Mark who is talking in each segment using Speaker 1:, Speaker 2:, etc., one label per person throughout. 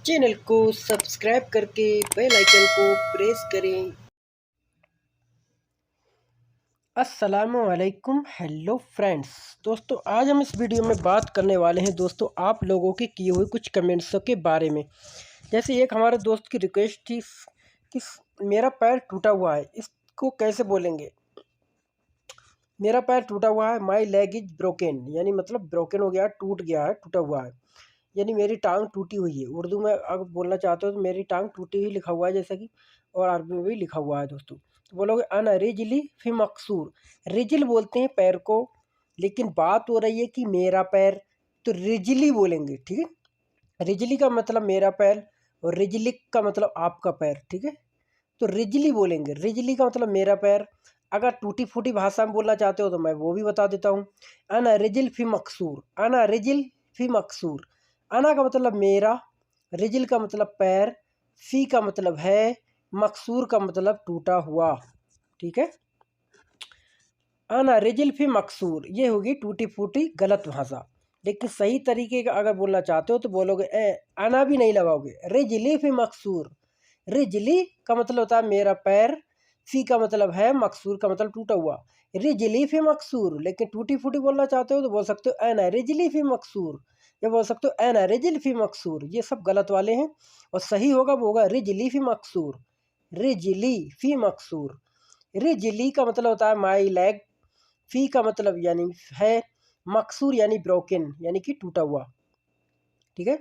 Speaker 1: Channel को subscribe करके bell icon को प्रेस करें। अस्सलामुअलैकुम, हेलो फ्रेंड्स। दोस्तों, आज हम इस वीडियो में बात करने वाले हैं दोस्तों आप लोगों के किए हुए कुछ कमेंट्सों के बारे में। जैसे एक हमारे दोस्त की रिक्वेस्ट थी कि मेरा पैर टूटा हुआ है, इसको कैसे बोलेंगे। मेरा पैर टूटा हुआ है, माई लेग इज ब्रोकन, यानी मतलब ब्रोकन हो गया, टूट गया है, टूटा हुआ है, यानी मेरी टांग टूटी हुई है। उर्दू में अगर बोलना चाहते हो तो मेरी टांग टूटी हुई लिखा हुआ है, जैसा कि, और अरबी में भी लिखा हुआ है दोस्तों। तो बोलोगे अन रिजली फी मकसूर। रिजल बोलते हैं पैर को, लेकिन बात हो रही है कि मेरा पैर, तो रिजली बोलेंगे, ठीक है। रिजली का मतलब मेरा पैर और रिजलिक का मतलब आपका पैर, ठीक है। तो रिजली बोलेंगे, रिजली का मतलब मेरा पैर। अगर टूटी फूटी भाषा में बोलना चाहते हो तो मैं वो भी बता देता हूँ। अना रिजिल फी मकसूर, अना रिजिल फी मकसूर। अना का मतलब मेरा, रिजिल का मतलब पैर, फी का मतलब है, मकसूर का मतलब टूटा हुआ, ठीक है। अना रिजिल फी मकसूर, ये होगी टूटी फूटी गलत भाषा। लेकिन सही तरीके का अगर बोलना चाहते हो तो बोलोगे अना भी नहीं लगाओगे, रिजली फी मकसूर। रिजली का मतलब होता है मेरा पैर, फी का मतलब है, मकसूर का मतलब टूटा हुआ। रिजली फी मकसूर, लेकिन टूटी फूटी बोलना चाहते हो तो बोल सकते हो एना रिजली फी मकसूर, या बोल सकते हो एना रिजल फी मकसूर। ये सब गलत वाले हैं, और सही होगा वो होगा रिजली फी मकसूर। रिजली फी मकसूर। रिजली का मतलब होता है माई लेग, फी का मतलब यानी है, मकसूर यानी ब्रोकन यानी कि टूटा हुआ, ठीक है।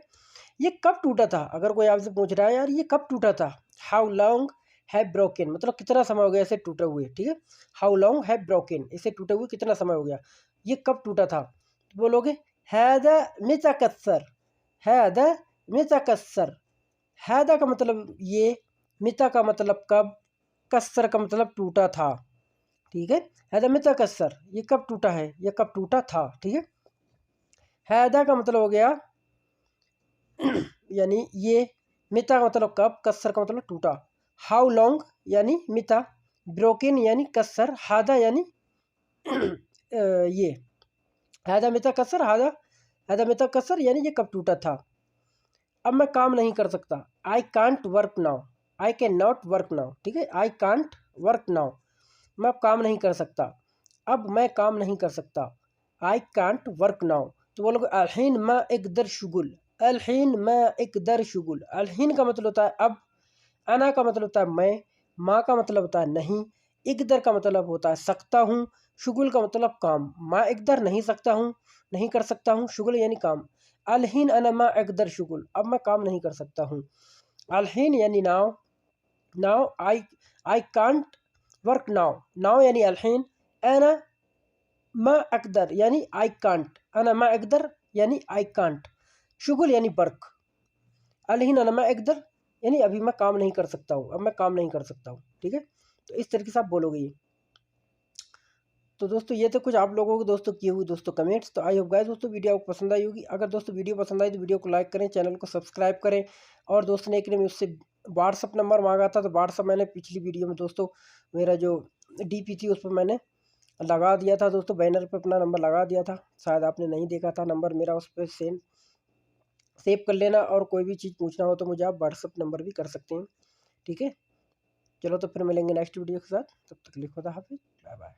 Speaker 1: ये कब टूटा था, अगर कोई आपसे पूछ रहा है यार ये कब टूटा था। हाउ लॉन्ग है ब्रोकन, मतलब कितना समय हो गया इसे टूटे हुए, ठीक है। हाउ लॉन्ग है ब्रोकन, इसे टूटे हुए कितना समय हो गया, ये कब टूटा था। तो बोलोगे हैदा मितकस्सर, हैदा मितकस्सर। हैदा का मतलब ये, मिता का मतलब कब, कस्सर का मतलब टूटा था, ठीक है। हैदा मितकस्सर, ये कब टूटा है, ये कब टूटा था, ठीक है। हैदा का मतलब हो गया यानी ये, मिता का मतलब कब, कस्सर का मतलब टूटा। हाउ लॉन्ग यानी मिता, ब्रोकन यानी कस्सर, हादा यानी ये, हादा मिता कस्सर, हादा हादा मिता कस्सर यानी ये कब टूटा था। अब मैं काम नहीं कर सकता, आई can't work now, I can not work now, ठीक है। आई कांट वर्क नाउ, मैं अब काम नहीं कर सकता, अब मैं काम नहीं कर सकता। आई कांट वर्क नाउ, तो बोलोगे अलहीन मैं एकदर शुगुल, अलहीन मैं एकदर शुगुल। अलहीन का मतलब होता है अब, अना का मतलब होता है मैं, माँ का मतलब होता है नहीं, इकदर का मतलब होता है सकता हूँ, शुगुल का मतलब काम। माँ इकदर नहीं सकता हूँ, नहीं कर सकता हूँ, शुगुल यानी काम। अलहीन अना माँ इकदर शुगुल, अब मैं काम नहीं कर सकता हूँ। अलहीन यानी नाव, now I can't work now, now यानी अलहीन। अना मा अकदर यानी आई कांट, अना मा अकदर यानी आई कांट, शुगुल यानी वर्क। अलहीन अना मा अकदर यानी अभी मैं काम नहीं कर सकता हूँ, अब मैं काम नहीं कर सकता हूँ, ठीक है। तो इस तरीके से आप बोलोगे ये। तो दोस्तों ये तो कुछ आप लोगों को दोस्तों किए हुए दोस्तों कमेंट्स। तो आई होप गाइस दोस्तों वीडियो आपको पसंद आई होगी। अगर दोस्तों वीडियो पसंद आई तो वीडियो को लाइक करें, चैनल को सब्सक्राइब करें। और दोस्त ने एक ने मुझसे व्हाट्सअप नंबर मांगा था, तो व्हाट्सअप मैंने पिछली वीडियो में दोस्तों मेरा जो डीपी थी उस पर मैंने लगा दिया था दोस्तों, बैनर पे अपना नंबर लगा दिया था। शायद आपने नहीं देखा था नंबर मेरा, उस पर सेव कर लेना। और कोई भी चीज़ पूछना हो तो मुझे आप व्हाट्सअप नंबर भी कर सकते हैं, ठीक है। चलो तो फिर मिलेंगे नेक्स्ट वीडियो के साथ, तब तक के लिए खुदा हाफिज़, बाय बाय।